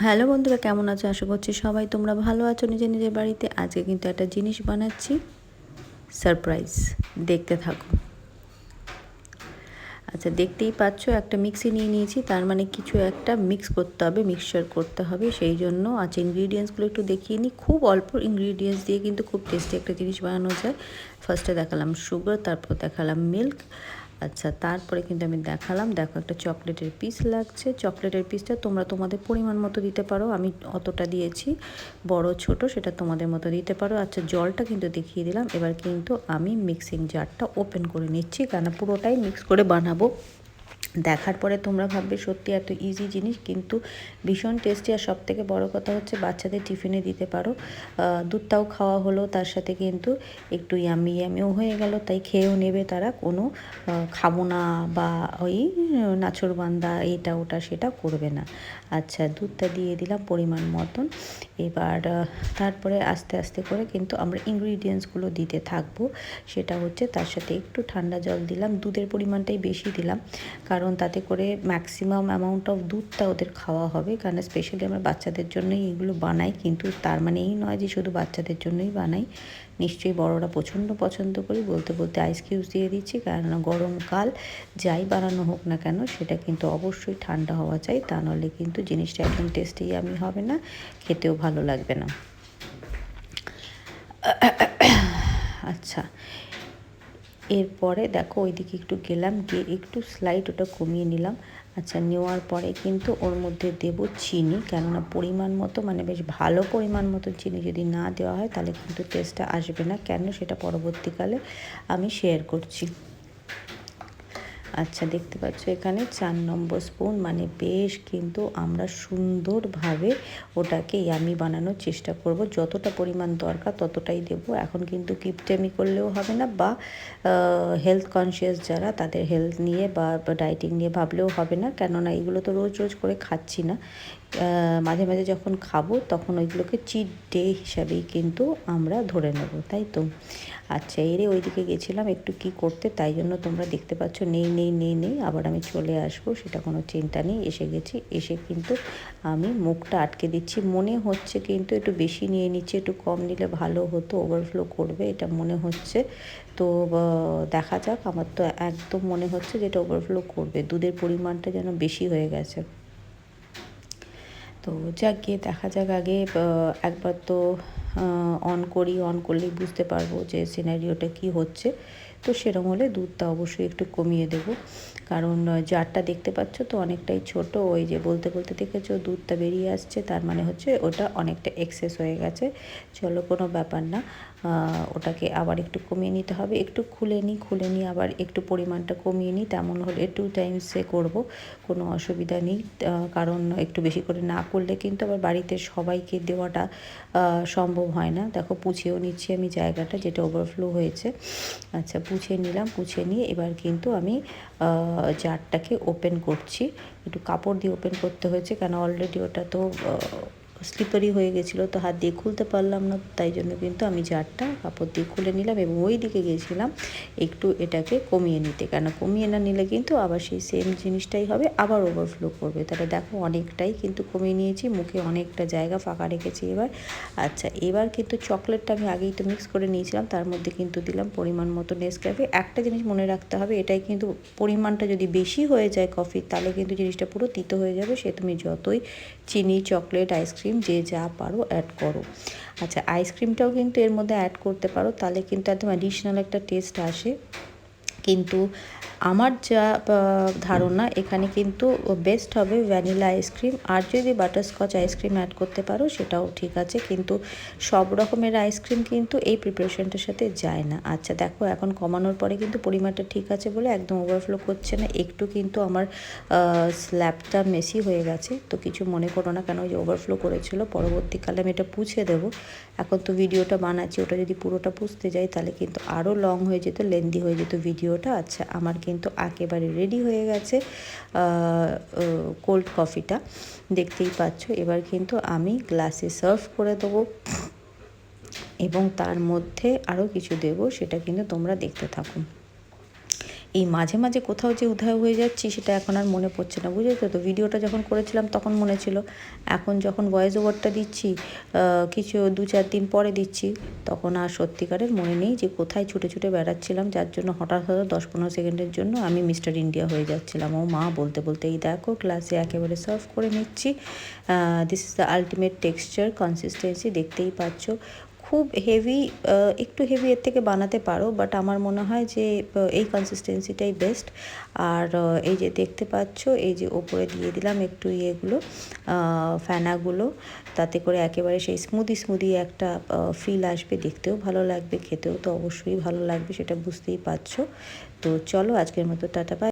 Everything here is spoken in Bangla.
হ্যালো বন্ধুরা, কেমন আছো? আশা করছি সবাই তোমরা ভালো আছো নিজের নিজের বাড়িতে। আজকে কিন্তু একটা জিনিস বানাচ্ছি, সারপ্রাইজ। দেখতে থাকো। আচ্ছা, দেখতেই পাচ্ছ একটা মিক্সি নিয়ে নিয়েছি, তার মানে কিছু একটা মিক্স করতে হবে, মিক্সচার করতে হবে। সেই জন্য আচ্ছা ইনগ্রিডিয়েন্টসগুলো একটু দেখিয়ে নিই। খুব অল্প ইনগ্রিডিয়েন্টস দিয়ে কিন্তু খুব টেস্টি একটা জিনিস বানানো যায়। ফার্স্টে দেখালাম সুগার, তারপর দেখালাম মিল্ক। আচ্ছা, তারপরে কিন্তু আমি দেখালাম, দেখো একটা চকলেটের পিস লাগছে। চকলেটের পিসটা তোমরা তোমাদের পরিমাণ মতো দিতে পারো, আমি অতটা দিয়েছি, বড় ছোট সেটা তোমাদের মতো দিতে পারো। আচ্ছা, জলটা কিন্তু দেখিয়ে দিলাম। এবার কিন্তু আমি মিক্সিং জারটা ওপেন করে নিচ্ছি, কারণ পুরোটাই মিক্স করে বানাবো। দেখার পরে তোমরা ভাববে সত্যি এত ইজি জিনিস, কিন্তু ভীষণ টেস্টি। আর সবথেকে বড় কথা হচ্ছে বাচ্চাদের টিফিনে দিতে পারো। দুধটাও খাওয়া হলো, তার সাথে কিন্তু একটু ইয়ামিও হয়ে গেল, তাই খেয়েও নেবে তারা। কোনো খাবো না বা ওই নাছোড়বান্দা এটা ওটা সেটা করবে না। আচ্ছা, দুধটা দিয়ে দিলাম পরিমাণ মতন। এবার তারপরে আস্তে আস্তে করে কিন্তু আমরা ইনগ্রিডিয়েন্টসগুলো দিতে থাকবো। সেটা হচ্ছে তার সাথে একটু ঠান্ডা জল দিলাম, দুধের পরিমাণটাই বেশি দিলাম, কারণ তাতে করে ম্যাক্সিমাম অ্যামাউন্ট অফ দুধটা ওদের খাওয়া হবে। কারণ স্পেশালি আমরা বাচ্চাদের জন্যই এগুলো বানাই, কিন্তু তার মানে এই নয় যে শুধু বাচ্চাদের জন্যই বানাই। নিশ্চয়ই বড়রা প্রচণ্ড পছন্দ করি। বলতে বলতে আইস কিউবস দিয়ে দিচ্ছি, কারণ গরমকাল যাই বানানো হোক না কেন সেটা কিন্তু অবশ্যই ঠান্ডা হওয়া চাই, তা নাহলে কিন্তু জিনিসটা একদম টেস্টি আমি হবে না, খেতেও ভালো লাগবে না। আচ্ছা, এরপরে দেখো ওইদিকে একটু গেলাম, গিয়ে একটু স্লাইড ওটা কমিয়ে নিলাম। আচ্ছা, নেওয়ার পরে কিন্তু ওর মধ্যে দেব চিনি, কেননা পরিমাণ মতো মানে বেশ ভালো পরিমাণ মতো চিনি যদি না দেওয়া হয় তাহলে কিন্তু টেস্টটা আসবে না। কেন সেটা পরবর্তীকালে আমি শেয়ার করছি। আচ্ছা, দেখতে পাচ্ছ এখানে 4 নম্বর স্পুন, মানে বেশ কিন্তু আমরা সুন্দরভাবে ওটাকে ইয়ামি বানানোর চেষ্টা করব। যতটা পরিমাণ দরকার ততটাই দেব। এখন কিন্তু কিপটেমি করলেও হবে না, বা হেলথ কনসিয়াস যারা তাদের হেলথ নিয়ে বা ডায়েটিং নিয়ে ভাবলেও হবে না, কেননা এগুলো তো রোজ রোজ করে খাচ্ছি না। মাঝে মাঝে যখন খাবো তখন ওইগুলোকে চিট ডে হিসাবেই কিন্তু আমরা ধরে নেব, তাই তো। আচ্ছা, এরে ওইদিকে গেছিলাম একটু কি করতে, তাই জন্য তোমরা দেখতে পাচ্ছ নেই, আবার আমি চলে আসবো, সেটা কোনো চিন্তা নেই। এসে গেছি, এসে কিন্তু আমি মুখটা আটকে দিচ্ছি। মনে হচ্ছে কিন্তু একটু বেশি নিয়ে নিচ্ছি, একটু কম নিলে ভালো হতো, ওভারফ্লো করবে এটা মনে হচ্ছে। তো দেখা যাক, আমার তো একদম মনে হচ্ছে যে এটা ওভারফ্লো করবে, দুধের পরিমাণটা যেন বেশি হয়ে গেছে। তো যাক, গিয়ে দেখা যাক। আগে একবার তো অন করলেই বুঝতে পারবো যে সিনারিওটা কি হচ্ছে। তো সেরকম হলে দুধটা অবশ্যই একটু কমিয়ে দেব, কারণ জারটা দেখতে পাচ্ছ তো অনেকটাই ছোট। ওই যে বলতে বলতে দেখেছো দুধটা বেরিয়ে আসছে, তার মানে হচ্ছে ওটা অনেকটা এক্সেস হয়ে গেছে। চলো, কোনো ব্যাপার না, ওটাকে আবার একটু কমিয়ে নিতে হবে। একটু খুলে নিই আবার একটু পরিমাণটা কমিয়ে নিই, তেমন হলে 2 টাইমসে করব, কোনো অসুবিধা নেই। কারণ একটু বেশি করে না করলে কিন্তু আবার বাড়িতে সবাইকে দেওয়াটা সম্ভব হয় না। দেখো, পুছিয়েও নিচ্ছি আমি জায়গাটা যেটা ওভারফ্লো হয়েছে। আচ্ছা, পুছিয়ে নিলাম, পুছিয়ে নিয়ে এবার কিন্তু আমি জারটাকে ওপেন করছি। একটু কাপড় দিয়ে ওপেন করতে হয়েছে, কেন অলরেডি ওটা তো স্লিপারি হয়ে গেছিলো, তো হাত দিয়ে খুলতে পারলাম না, তাই জন্য কিন্তু আমি জারটা কাপড় দিয়ে খুলে নিলাম। এবং ওই দিকে গিয়েছিলাম একটু এটাকে কমিয়ে নিতে, কেন কমিয়ে না নিলে কিন্তু আবার সেই সেম জিনিসটাই হবে, আবার ওভারফ্লো করবে। তাহলে দেখো অনেকটাই কিন্তু কমিয়ে নিয়েছি, মুখে অনেকটা জায়গা ফাঁকা রেখেছি এবার। আচ্ছা, এবার কিন্তু চকলেটটা আমি আগেই তো মিক্স করে নিয়েছিলাম, তার মধ্যে কিন্তু দিলাম পরিমাণ মতো নেসক্যাফে। একটা জিনিস মনে রাখতে হবে, এটাই কিন্তু পরিমাণটা যদি বেশি হয়ে যায় কফির, তাহলে কিন্তু জিনিসটা পুরো তিতো হয়ে যাবে। সে তুমি যতই চিনি, চকলেট, আইসক্রিম যে যা পারো অ্যাড করো। আচ্ছা, আইসক্রিমটাও কিন্তু এর মধ্যে অ্যাড করতে পারো, তাহলে কিন্তু একদম অ্যাডিশনাল একটা টেস্ট আসে। কিন্তু আমার যা ধারণা, এখানে কিন্তু বেস্ট হবে ভ্যানিলা আইসক্রিম, আর যদি বাটারস্কচ আইসক্রিম অ্যাড করতে পারো সেটাও ঠিক আছে, কিন্তু সব রকমের আইসক্রিম কিন্তু এই প্রিপারেশনটার সাথে যায় না। আচ্ছা দেখো, এখন কমানোর পরে কিন্তু পরিমাণটা ঠিক আছে বলে একদম ওভারফ্লো করছে না। একটু কিন্তু আমার স্ল্যাবটা মেসি হয়ে গেছে, তো কিছু মনে করো না, কেন ওই যে ওভারফ্লো করেছিল। পরবর্তীকালে আমি এটা পুছে দেবো। এখন তো ভিডিওটা বানাচ্ছি, ওটা যদি পুরোটা পুছতে যাই তাহলে কিন্তু আরও লং হয়ে যেত, লেন্দি হয়ে যেত ভিডিওটা। আচ্ছা, আমার কিন্তু একেবারে রেডি হয়ে গেছে কোল্ড কফিটা, দেখতেই পাচ্ছ। এবার কিন্তু আমি গ্লাসে সার্ভ করে দেবো, এবং তার মধ্যে আরও কিছু দেব, সেটা কিন্তু তোমরা দেখতে থাকো। এই মাঝে মাঝে কোথাও যে উধাও হয়ে যাচ্ছি সেটা এখন আর মনে পড়ছে না, বুঝেছো তো। ভিডিওটা যখন করেছিলাম তখন মনে ছিল, এখন যখন ভয়েস ওভারটা দিচ্ছি কিছু 2-4 দিন পরে দিচ্ছি, তখন আর সত্যিকারের মনে নেই যে কোথায় ছুটে ছুটে বেড়াচ্ছিলাম, যার জন্য হঠাৎ 10-15 সেকেন্ডের জন্য আমি মিস্টার ইন্ডিয়া হয়ে যাচ্ছিলাম। ও মা বলতে বলতে এই দেখো গ্লাসে একেবারে সার্ভ করে নিচ্ছি। This is the ultimate texture, consistency দেখতেই পাচ্ছ। খুব হেভি, একটু হেভি এর থেকে বানাতে পারো, বাট আমার মনে হয় যে এই কনসিস্টেন্সিটাই বেস্ট। আর এই যে দেখতে পাচ্ছ, এই যে ওপরে দিয়ে দিলাম একটু ইয়েগুলো, ফ্যানাগুলো, তাতে করে একেবারে সেই স্মুদি একটা ফিল আসবে, দেখতেও ভালো লাগবে, খেতেও তো অবশ্যই ভালো লাগবে, সেটা বুঝতেই পারছো। তো চলো আজকের মতো টাটা, বাই।